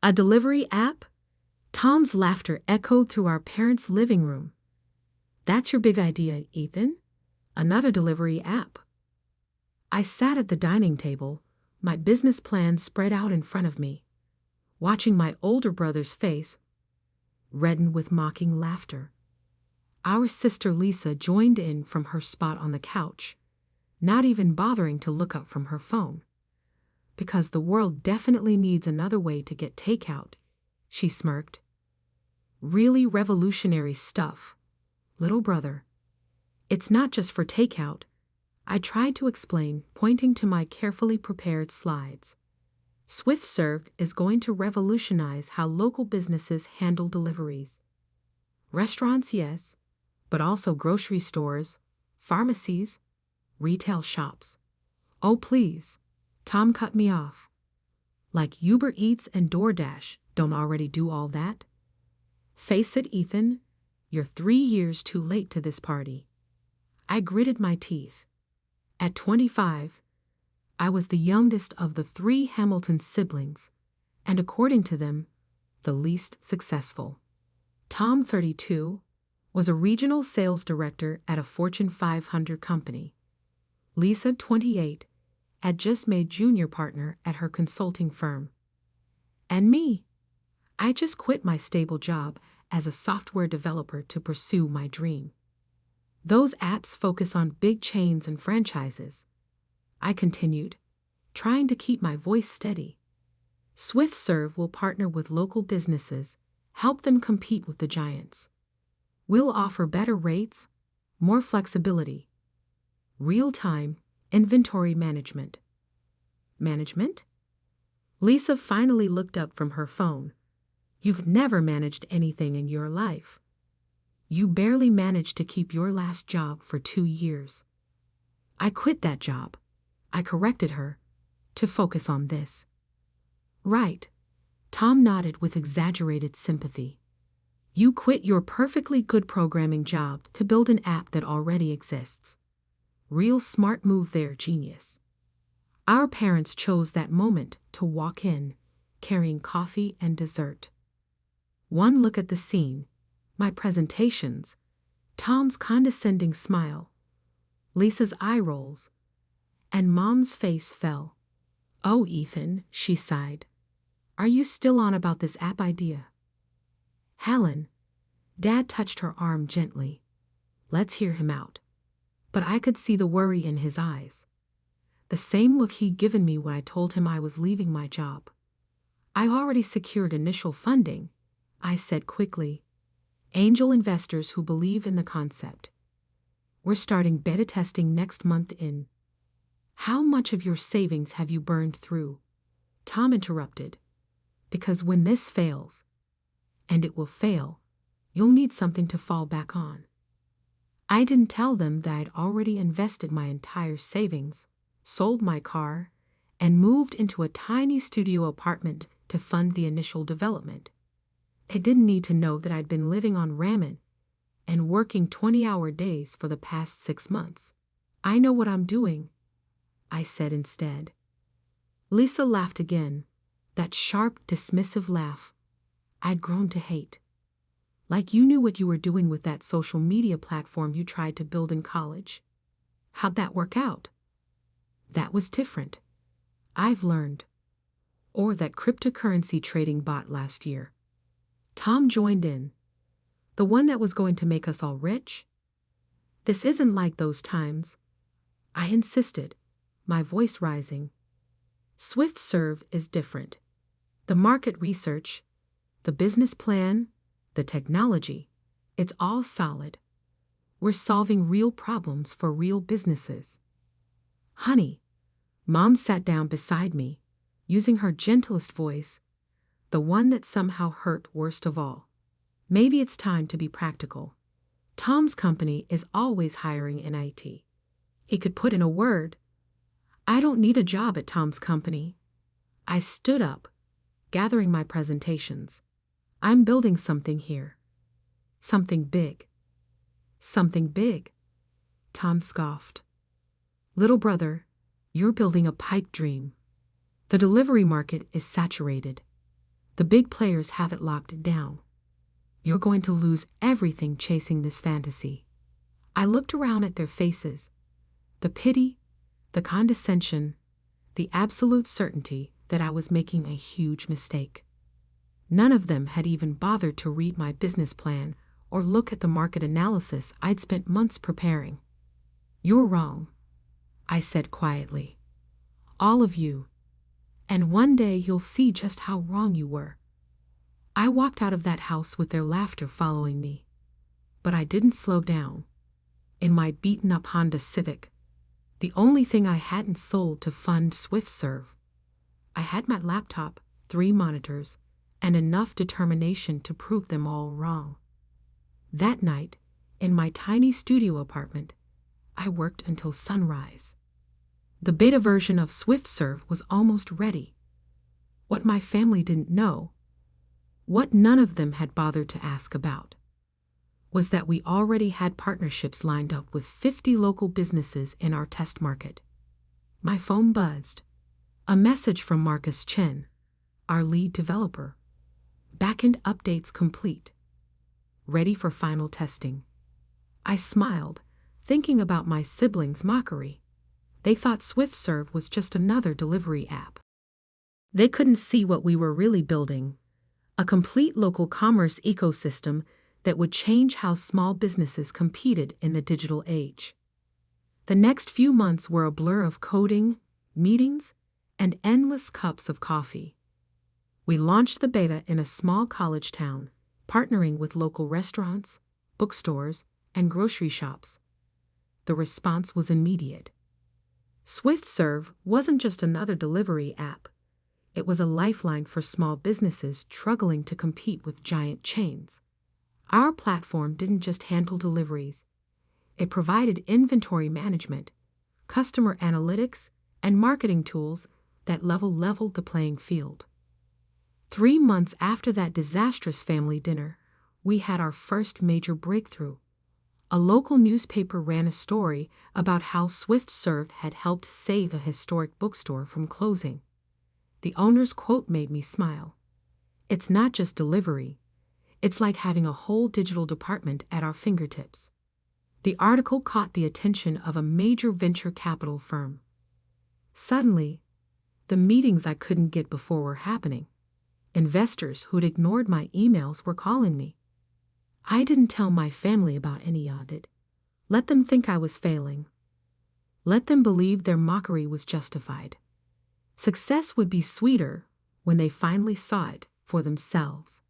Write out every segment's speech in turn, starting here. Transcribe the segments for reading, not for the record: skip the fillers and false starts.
A delivery app? Tom's laughter echoed through our parents' living room. That's your big idea, Ethan? Another delivery app. I sat at the dining table, my business plan spread out in front of me, watching my older brother's face redden with mocking laughter. Our sister Lisa joined in from her spot on the couch, not even bothering to look up from her phone. Because the world definitely needs another way to get takeout, she smirked. Really revolutionary stuff, little brother. It's not just for takeout, I tried to explain, pointing to my carefully prepared slides. SwiftServe is going to revolutionize how local businesses handle deliveries. Restaurants, yes, but also grocery stores, pharmacies, retail shops. Oh, please, Tom cut me off. Like Uber Eats and DoorDash don't already do all that? Face it, Ethan, you're 3 years too late to this party. I gritted my teeth. At 25, I was the youngest of the 3 Hamilton siblings, and according to them, the least successful. Tom, 32, was a regional sales director at a Fortune 500 company. Lisa, 28, had just made junior partner at her consulting firm. And me, I just quit my stable job as a software developer to pursue my dream. Those apps focus on big chains and franchises, I continued, trying to keep my voice steady. SwiftServe will partner with local businesses, help them compete with the giants. We'll offer better rates, more flexibility, real-time inventory management. Management? Lisa finally looked up from her phone. You've never managed anything in your life. You barely managed to keep your last job for 2 years. I quit that job, I corrected her, to focus on this. Right, Tom nodded with exaggerated sympathy. You quit your perfectly good programming job to build an app that already exists. Real smart move there, genius. Our parents chose that moment to walk in, carrying coffee and dessert. One look at the scene, my presentations, Tom's condescending smile, Lisa's eye rolls, and Mom's face fell. Oh, Ethan, she sighed. Are you still on about this app idea? Helen, Dad touched her arm gently. Let's hear him out. But I could see the worry in his eyes. The same look he'd given me when I told him I was leaving my job. I already secured initial funding, I said quickly. Angel investors who believe in the concept. We're starting beta testing next month in. How much of your savings have you burned through? Tom interrupted. Because when this fails, and it will fail, you'll need something to fall back on. I didn't tell them that I'd already invested my entire savings, sold my car, and moved into a tiny studio apartment to fund the initial development. They didn't need to know that I'd been living on ramen and working 20-hour days for the past 6 months. I know what I'm doing, I said instead. Lisa laughed again, that sharp, dismissive laugh I'd grown to hate. Like you knew what you were doing with that social media platform you tried to build in college. How'd that work out? That was different. I've learned. Or that cryptocurrency trading bot last year. Tom joined in. The one that was going to make us all rich? This isn't like those times, I insisted, my voice rising. SwiftServe is different. The market research, the business plan, the technology, it's all solid. We're solving real problems for real businesses. Honey, Mom sat down beside me, using her gentlest voice, the one that somehow hurt worst of all. Maybe it's time to be practical. Tom's company is always hiring in IT. He could put in a word. I don't need a job at Tom's company. I stood up, gathering my presentations. I'm building something here. Something big. Something big, Tom scoffed. Little brother, you're building a pipe dream. The delivery market is saturated. The big players have it locked down. You're going to lose everything chasing this fantasy." I looked around at their faces. The pity, the condescension, the absolute certainty that I was making a huge mistake. None of them had even bothered to read my business plan or look at the market analysis I'd spent months preparing. "You're wrong," I said quietly. "All of you. And one day you'll see just how wrong you were." I walked out of that house with their laughter following me. But I didn't slow down. In my beaten-up Honda Civic, the only thing I hadn't sold to fund SwiftServe, I had my laptop, 3 monitors, and enough determination to prove them all wrong. That night, in my tiny studio apartment, I worked until sunrise. The beta version of SwiftServe was almost ready. What my family didn't know, what none of them had bothered to ask about, was that we already had partnerships lined up with 50 local businesses in our test market. My phone buzzed. A message from Marcus Chen, our lead developer. "Backend updates complete. Ready for final testing." I smiled, thinking about my siblings' mockery. They thought SwiftServe was just another delivery app. They couldn't see what we were really building: a complete local commerce ecosystem that would change how small businesses competed in the digital age. The next few months were a blur of coding, meetings, and endless cups of coffee. We launched the beta in a small college town, partnering with local restaurants, bookstores, and grocery shops. The response was immediate. SwiftServe wasn't just another delivery app. It was a lifeline for small businesses struggling to compete with giant chains. Our platform didn't just handle deliveries. It provided inventory management, customer analytics, and marketing tools that leveled the playing field. 3 months after that disastrous family dinner, we had our first major breakthrough. A local newspaper ran a story about how SwiftServe had helped save a historic bookstore from closing. The owner's quote made me smile. "It's not just delivery. It's like having a whole digital department at our fingertips." The article caught the attention of a major venture capital firm. Suddenly, the meetings I couldn't get before were happening. Investors who'd ignored my emails were calling me. I didn't tell my family about any of it. Let them think I was failing. Let them believe their mockery was justified. Success would be sweeter when they finally saw it for themselves.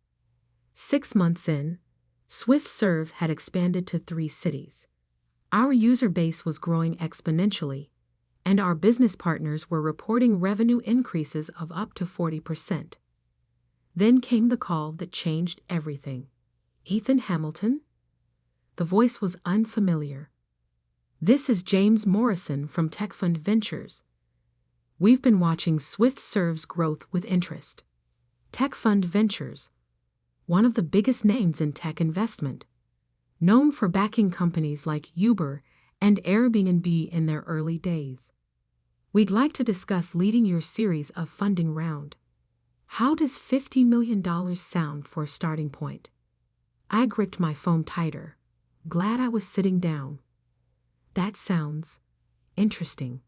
6 months in, SwiftServe had expanded to 3 cities. Our user base was growing exponentially, and our business partners were reporting revenue increases of up to 40%. Then came the call that changed everything. "Ethan Hamilton?" The voice was unfamiliar. "This is James Morrison from TechFund Ventures. We've been watching SwiftServe's growth with interest." TechFund Ventures, one of the biggest names in tech investment, known for backing companies like Uber and Airbnb in their early days. "We'd like to discuss leading your series of funding round. How does $50 million sound for a starting point?" I gripped my phone tighter, glad I was sitting down. "That sounds interesting.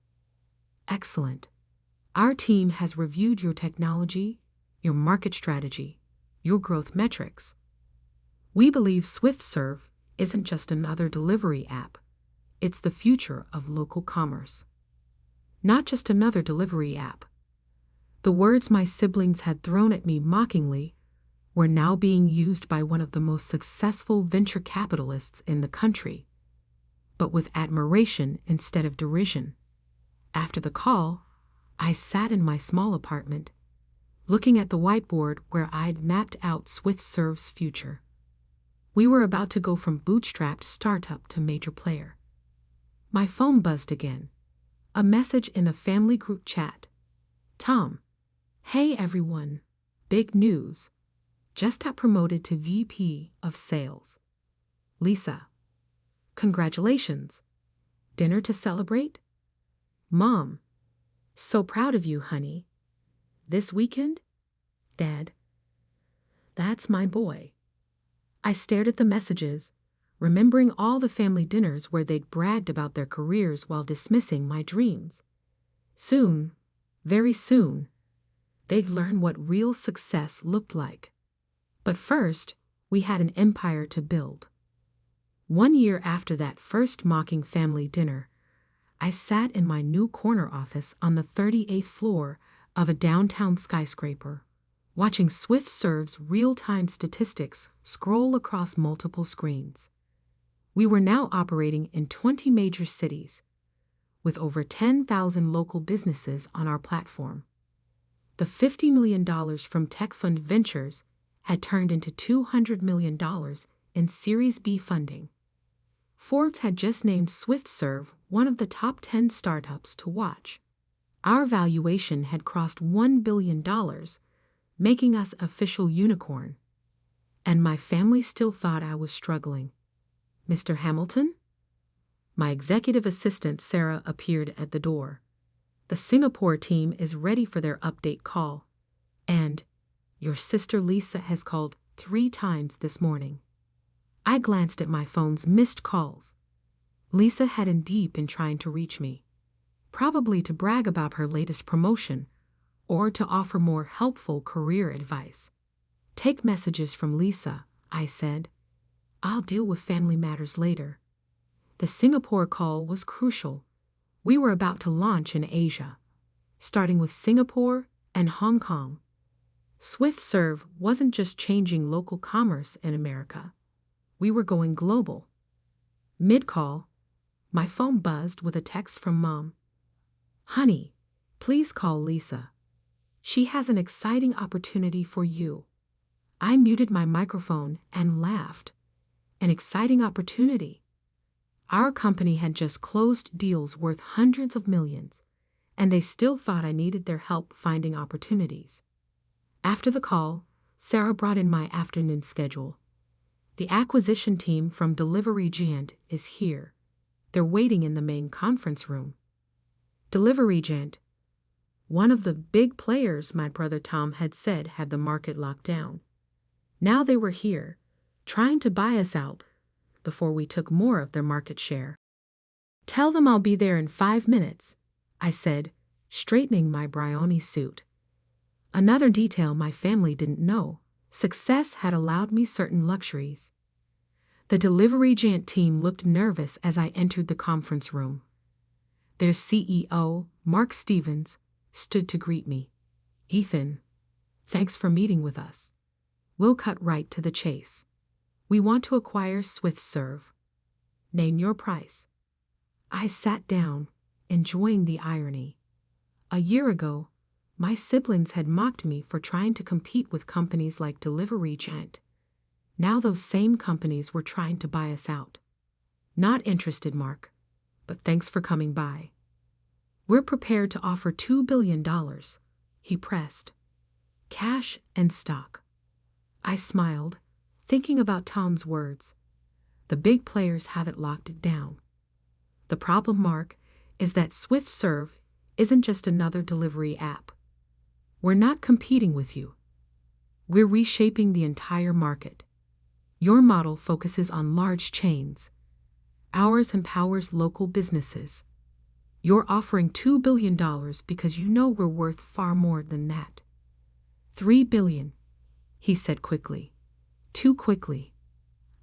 Excellent. Our team has reviewed your technology, your market strategy, your growth metrics. We believe SwiftServe isn't just another delivery app. It's the future of local commerce. Not just another delivery app." The words my siblings had thrown at me mockingly were now being used by one of the most successful venture capitalists in the country, but with admiration instead of derision. After the call, I sat in my small apartment, looking at the whiteboard where I'd mapped out SwiftServe's future. We were about to go from bootstrapped startup to major player. My phone buzzed again. A message in the family group chat. "Tom. Hey everyone. Big news. Just got promoted to VP of Sales. Lisa. Congratulations. Dinner to celebrate? Mom. So proud of you, honey. This weekend? Dad. That's my boy. I stared at the messages, remembering all the family dinners where they'd bragged about their careers while dismissing my dreams. Soon, very soon, they'd learn what real success looked like. But first, we had an empire to build. 1 year after that first mocking family dinner, I sat in my new corner office on the 38th floor of a downtown skyscraper, watching SwiftServe's real-time statistics scroll across multiple screens. We were now operating in 20 major cities, with over 10,000 local businesses on our platform. The $50 million from TechFund Ventures had turned into $200 million in Series B funding. Forbes had just named SwiftServe one of the top 10 startups to watch. Our valuation had crossed $1 billion, making us official unicorn. And my family still thought I was struggling. Mr. Hamilton? My executive assistant Sarah appeared at the door. The Singapore team is ready for their update call. And your sister Lisa has called 3 times this morning. I glanced at my phone's missed calls. Lisa had indeed been trying to reach me, probably to brag about her latest promotion or to offer more helpful career advice. Take messages from Lisa, I said. I'll deal with family matters later. The Singapore call was crucial. We were about to launch in Asia, starting with Singapore and Hong Kong. SwiftServe wasn't just changing local commerce in America. We were going global. Mid-call, my phone buzzed with a text from Mom. Honey, please call Lisa. She has an exciting opportunity for you. I muted my microphone and laughed. An exciting opportunity. Our company had just closed deals worth hundreds of millions, and they still thought I needed their help finding opportunities. After the call, Sarah brought in my afternoon schedule. The acquisition team from Delivery Giant is here. They're waiting in the main conference room. Delivery Giant, one of the big players my brother Tom had said had the market locked down. Now they were here, trying to buy us out before we took more of their market share. Tell them I'll be there in 5 minutes, I said, straightening my Brioni suit. Another detail my family didn't know. Success had allowed me certain luxuries. The Delivery Giant team looked nervous as I entered the conference room. Their CEO, Mark Stevens, stood to greet me. Ethan, thanks for meeting with us. We'll cut right to the chase. We want to acquire SwiftServe. Name your price. I sat down, enjoying the irony. A year ago, my siblings had mocked me for trying to compete with companies like Delivery Giant. Now those same companies were trying to buy us out. Not interested, Mark, but thanks for coming by. We're prepared to offer $2 billion, he pressed. Cash and stock. I smiled, thinking about Tom's words. The big players haven't locked it down. The problem, Mark, is that SwiftServe isn't just another delivery app. We're not competing with you. We're reshaping the entire market. Your model focuses on large chains. Ours empowers local businesses. You're offering $2 billion because you know we're worth far more than that. $3 billion, he said quickly. Too quickly.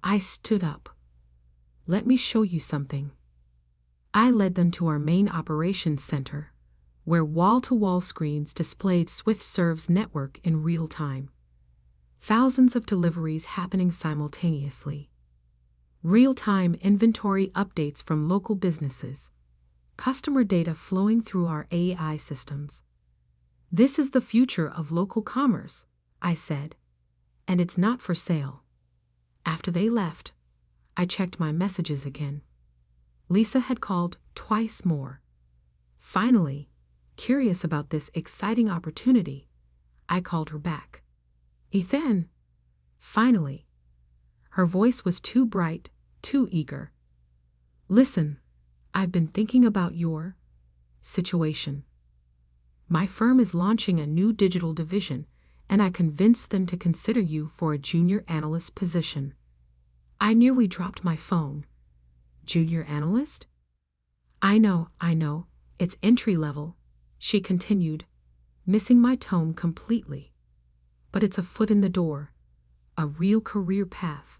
I stood up. Let me show you something. I led them to our main operations center, where wall-to-wall screens displayed SwiftServe's network in real time. Thousands of deliveries happening simultaneously. Real-time inventory updates from local businesses. Customer data flowing through our AI systems. This is the future of local commerce, I said. And it's not for sale. After they left, I checked my messages again. Lisa had called twice more. Finally, curious about this exciting opportunity, I called her back. Ethan! Finally. Her voice was too bright, too eager. Listen, I've been thinking about your situation. My firm is launching a new digital division, and I convinced them to consider you for a junior analyst position. I nearly dropped my phone. Junior analyst? I know, it's entry level, she continued, missing my tone completely. But it's a foot in the door, a real career path.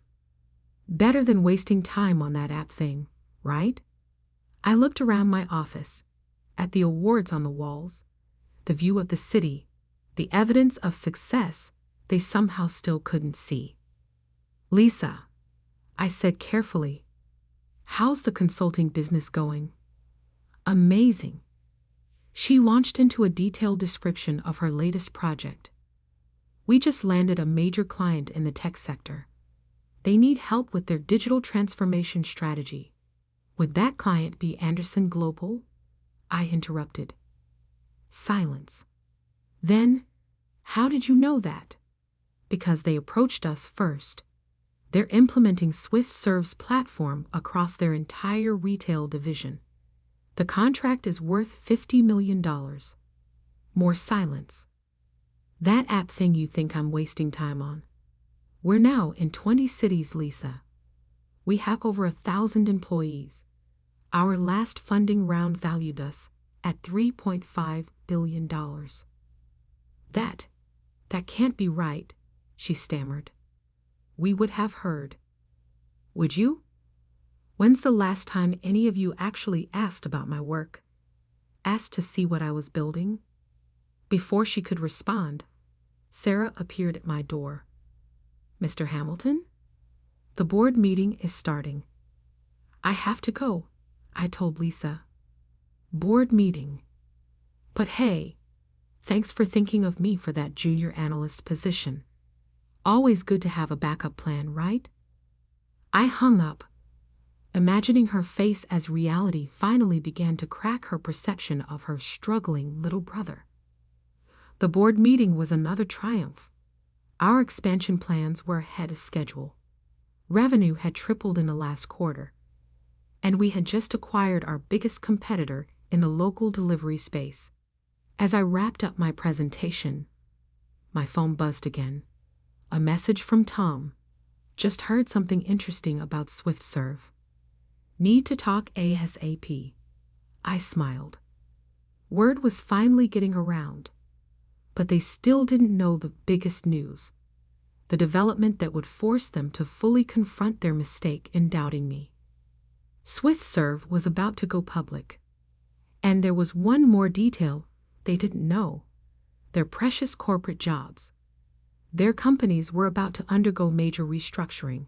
Better than wasting time on that app thing, right? I looked around my office, at the awards on the walls, the view of the city, the evidence of success they somehow still couldn't see. Lisa, I said carefully, how's the consulting business going? Amazing. She launched into a detailed description of her latest project. We just landed a major client in the tech sector. They need help with their digital transformation strategy. Would that client be Andersen Global? I interrupted. Silence. Then, how did you know that? Because they approached us first. They're implementing SwiftServe's platform across their entire retail division. The contract is worth $50 million. More silence. That app thing you think I'm wasting time on. We're now in 20 cities, Lisa. We have over 1,000 employees. Our last funding round valued us at $3.5 billion. That can't be right, she stammered. We would have heard. Would you? When's the last time any of you actually asked about my work? Asked to see what I was building? Before she could respond, Sarah appeared at my door. Mr. Hamilton? The board meeting is starting. I have to go, I told Lisa. Board meeting. But hey, thanks for thinking of me for that junior analyst position. Always good to have a backup plan, right? I hung up, imagining her face as reality finally began to crack her perception of her struggling little brother. The board meeting was another triumph. Our expansion plans were ahead of schedule. Revenue had tripled in the last quarter, and we had just acquired our biggest competitor in the local delivery space. As I wrapped up my presentation, my phone buzzed again. A message from Tom. Just heard something interesting about SwiftServe. Need to talk ASAP. I smiled. Word was finally getting around. But they still didn't know the biggest news. The development that would force them to fully confront their mistake in doubting me. SwiftServe was about to go public. And there was one more detail they didn't know. Their precious corporate jobs. Their companies were about to undergo major restructuring.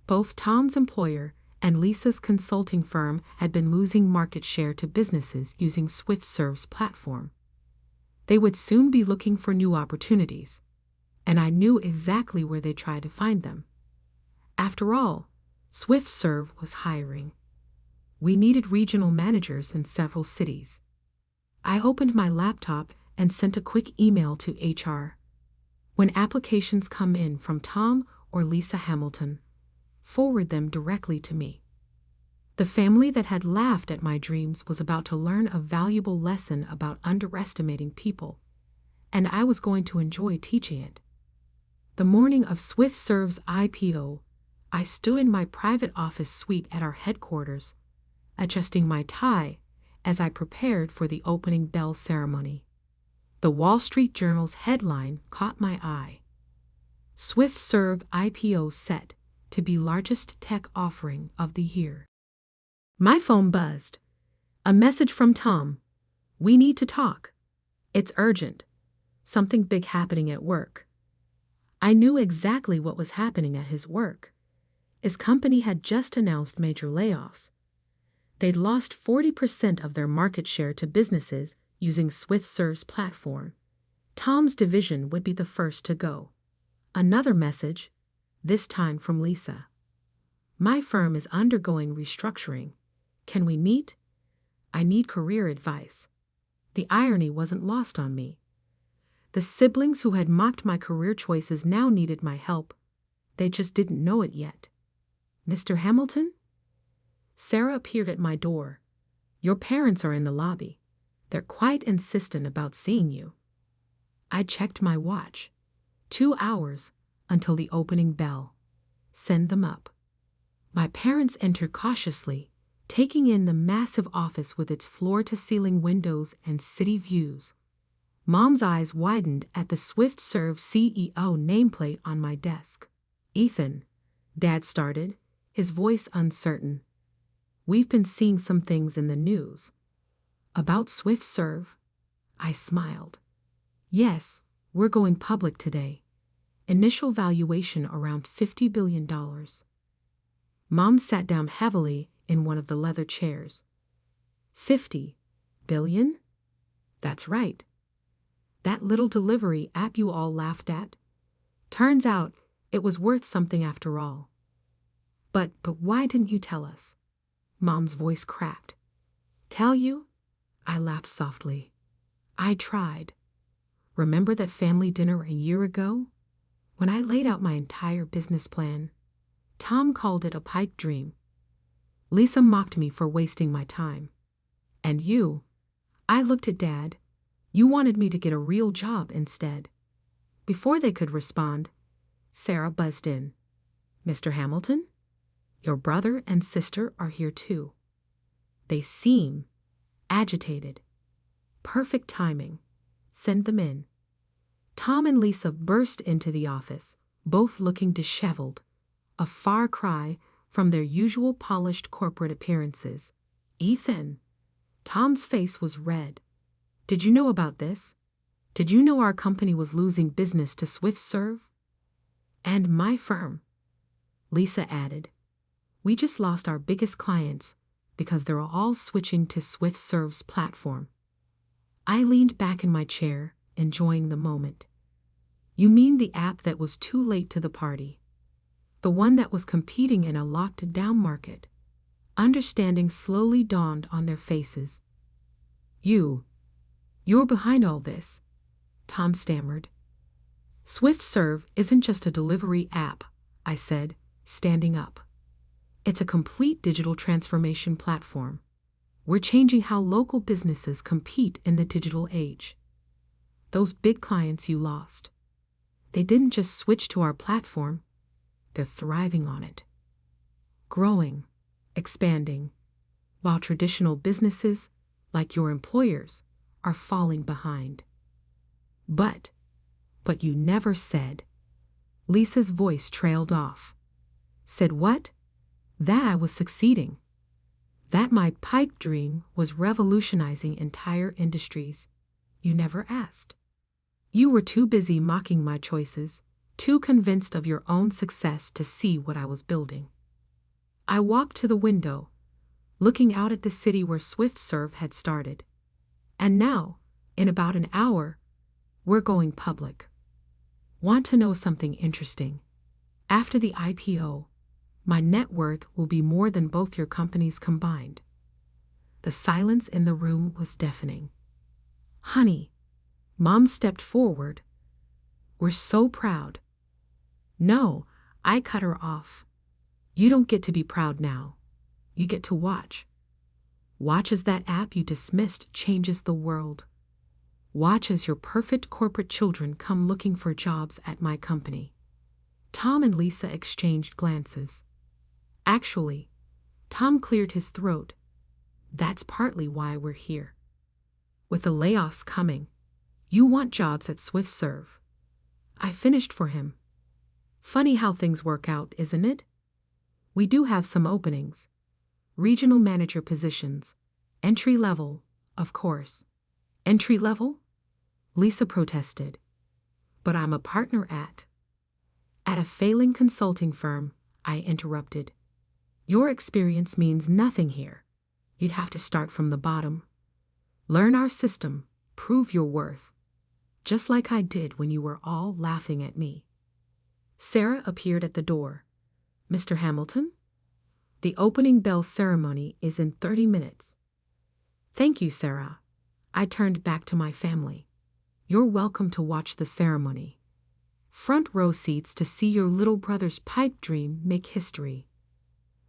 Both Tom's employer and Lisa's consulting firm had been losing market share to businesses using SwiftServe's platform. They would soon be looking for new opportunities, and I knew exactly where they'd try to find them. After all, SwiftServe was hiring. We needed regional managers in several cities. I opened my laptop and sent a quick email to HR. When applications come in from Tom or Lisa Hamilton, forward them directly to me. The family that had laughed at my dreams was about to learn a valuable lesson about underestimating people, and I was going to enjoy teaching it. The morning of SwiftServe's IPO, I stood in my private office suite at our headquarters, adjusting my tie as I prepared for the opening bell ceremony. The Wall Street Journal's headline caught my eye. SwiftServe IPO set to be largest tech offering of the year. My phone buzzed. A message from Tom. We need to talk. It's urgent. Something big happening at work. I knew exactly what was happening at his work. His company had just announced major layoffs. They'd lost 40% of their market share to businesses using SwiftServe's platform. Tom's division would be the first to go. Another message, this time from Lisa. My firm is undergoing restructuring. Can we meet? I need career advice. The irony wasn't lost on me. The siblings who had mocked my career choices now needed my help. They just didn't know it yet. Mr. Hamilton? Sarah appeared at my door. Your parents are in the lobby. They're quite insistent about seeing you. I checked my watch. 2 hours until the opening bell. Send them up. My parents entered cautiously, taking in the massive office with its floor-to-ceiling windows and city views. Mom's eyes widened at the Swift Serve CEO nameplate on my desk. Ethan, Dad started, his voice uncertain. We've been seeing some things in the news. About Swift Serve? I smiled. Yes, we're going public today. Initial valuation around $50 billion. Mom sat down heavily in one of the leather chairs. 50 billion? That's right. That little delivery app you all laughed at? Turns out it was worth something after all. But why didn't you tell us? Mom's voice cracked. Tell you? I laughed softly. I tried. Remember that family dinner a year ago? When I laid out my entire business plan, Tom called it a pipe dream. Lisa mocked me for wasting my time. And you? I looked at Dad. You wanted me to get a real job instead. Before they could respond, Sarah buzzed in. Mr. Hamilton? Your brother and sister are here too. They seem agitated. Perfect timing. Send them in. Tom and Lisa burst into the office, both looking disheveled, a far cry from their usual polished corporate appearances. Ethan. Tom's face was red. Did you know about this? Did you know our company was losing business to Swift Serve? And my firm, Lisa added. We just lost our biggest clients because they're all switching to Swift Serve's platform. I leaned back in my chair, enjoying the moment. You mean the app that was too late to the party? The one that was competing in a locked-down market? Understanding slowly dawned on their faces. You're behind all this, Tom stammered. Swift Serve isn't just a delivery app, I said, standing up. It's a complete digital transformation platform. We're changing how local businesses compete in the digital age. Those big clients you lost, they didn't just switch to our platform, they're thriving on it. Growing, expanding, while traditional businesses, like your employers, are falling behind. But you never said. Lisa's voice trailed off. Said what? That I was succeeding. That my pipe dream was revolutionizing entire industries. You never asked. You were too busy mocking my choices, too convinced of your own success to see what I was building. I walked to the window, looking out at the city where Swift Serve had started. And now, in about an hour, we're going public. Want to know something interesting? After the IPO, my net worth will be more than both your companies combined. The silence in the room was deafening. Honey, Mom stepped forward. We're so proud. No, I cut her off. You don't get to be proud now. You get to watch. Watch as that app you dismissed changes the world. Watch as your perfect corporate children come looking for jobs at my company. Tom and Lisa exchanged glances. Actually, Tom cleared his throat. That's partly why we're here. With the layoffs coming, you want jobs at Swift Serve. I finished for him. Funny how things work out, isn't it? We do have some openings. Regional manager positions. Entry level, of course. Entry level? Lisa protested. But I'm a partner at a failing consulting firm, I interrupted. Your experience means nothing here. You'd have to start from the bottom. Learn our system, prove your worth. Just like I did when you were all laughing at me. Sarah appeared at the door. Mr. Hamilton? The opening bell ceremony is in 30 minutes. Thank you, Sarah. I turned back to my family. You're welcome to watch the ceremony. Front row seats to see your little brother's pipe dream make history.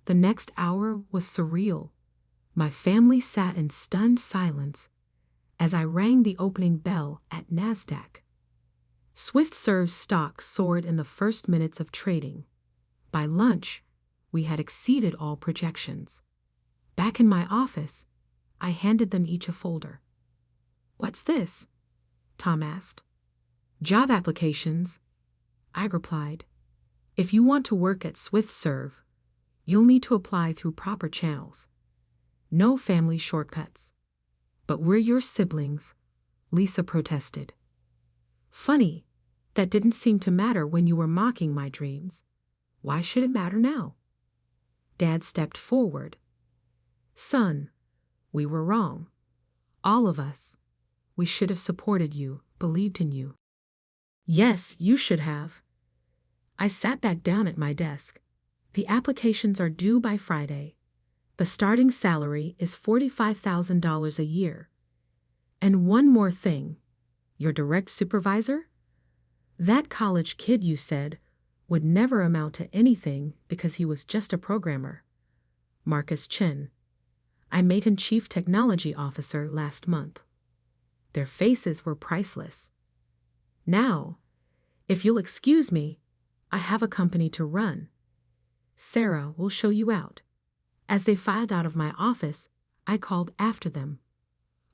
The next hour was surreal. My family sat in stunned silence as I rang the opening bell at NASDAQ. SwiftServe's stock soared in the first minutes of trading. By lunch, we had exceeded all projections. Back in my office, I handed them each a folder. "What's this?" Tom asked. "Job applications," I replied. "If you want to work at SwiftServe, you'll need to apply through proper channels. No family shortcuts." "But we're your siblings," Lisa protested. "Funny, that didn't seem to matter when you were mocking my dreams. Why should it matter now?" Dad stepped forward. "Son, we were wrong. All of us. We should have supported you, believed in you." "Yes, you should have." I sat back down at my desk. "The applications are due by Friday. The starting salary is $45,000 a year. And one more thing. Your direct supervisor? That college kid you said would never amount to anything because he was just a programmer. Marcus Chen. I made him Chief Technology Officer last month." Their faces were priceless. "Now, if you'll excuse me, I have a company to run. Sarah will show you out." As they filed out of my office, I called after them.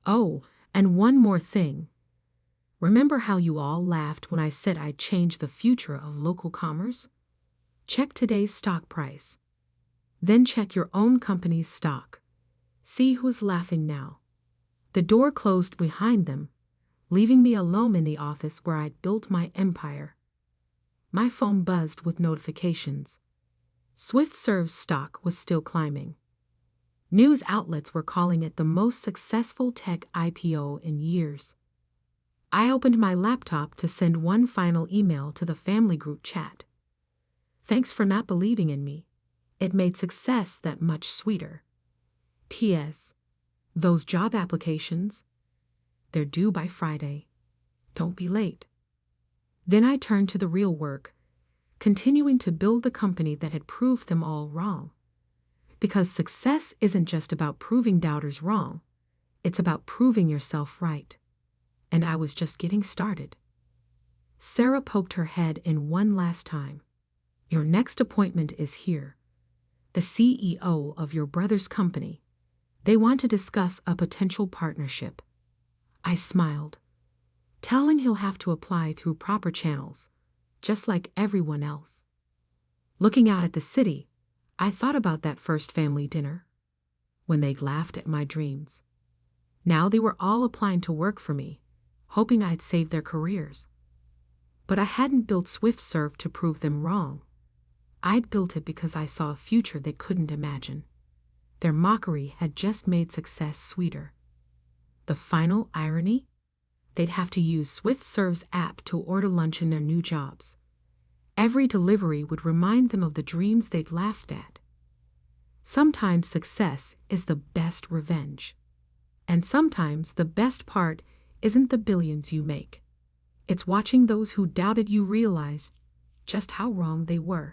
"Oh, and one more thing. Remember how you all laughed when I said I'd change the future of local commerce? Check today's stock price. Then check your own company's stock. See who's laughing now." The door closed behind them, leaving me alone in the office where I'd built my empire. My phone buzzed with notifications. SwiftServe's stock was still climbing. News outlets were calling it the most successful tech IPO in years. I opened my laptop to send one final email to the family group chat. "Thanks for not believing in me. It made success that much sweeter. P.S. Those job applications, they're due by Friday. Don't be late." Then I turned to the real work, continuing to build the company that had proved them all wrong. Because success isn't just about proving doubters wrong, it's about proving yourself right. And I was just getting started. Sarah poked her head in one last time. "Your next appointment is here. The CEO of your brother's company. They want to discuss a potential partnership." I smiled. "Tell him he'll have to apply through proper channels, just like everyone else." Looking out at the city, I thought about that first family dinner, when they laughed at my dreams. Now they were all applying to work for me, hoping I'd save their careers. But I hadn't built SwiftServe to prove them wrong. I'd built it because I saw a future they couldn't imagine. Their mockery had just made success sweeter. The final irony? They'd have to use SwiftServe's app to order lunch in their new jobs. Every delivery would remind them of the dreams they'd laughed at. Sometimes success is the best revenge. And sometimes the best part isn't the billions you make. It's watching those who doubted you realize just how wrong they were.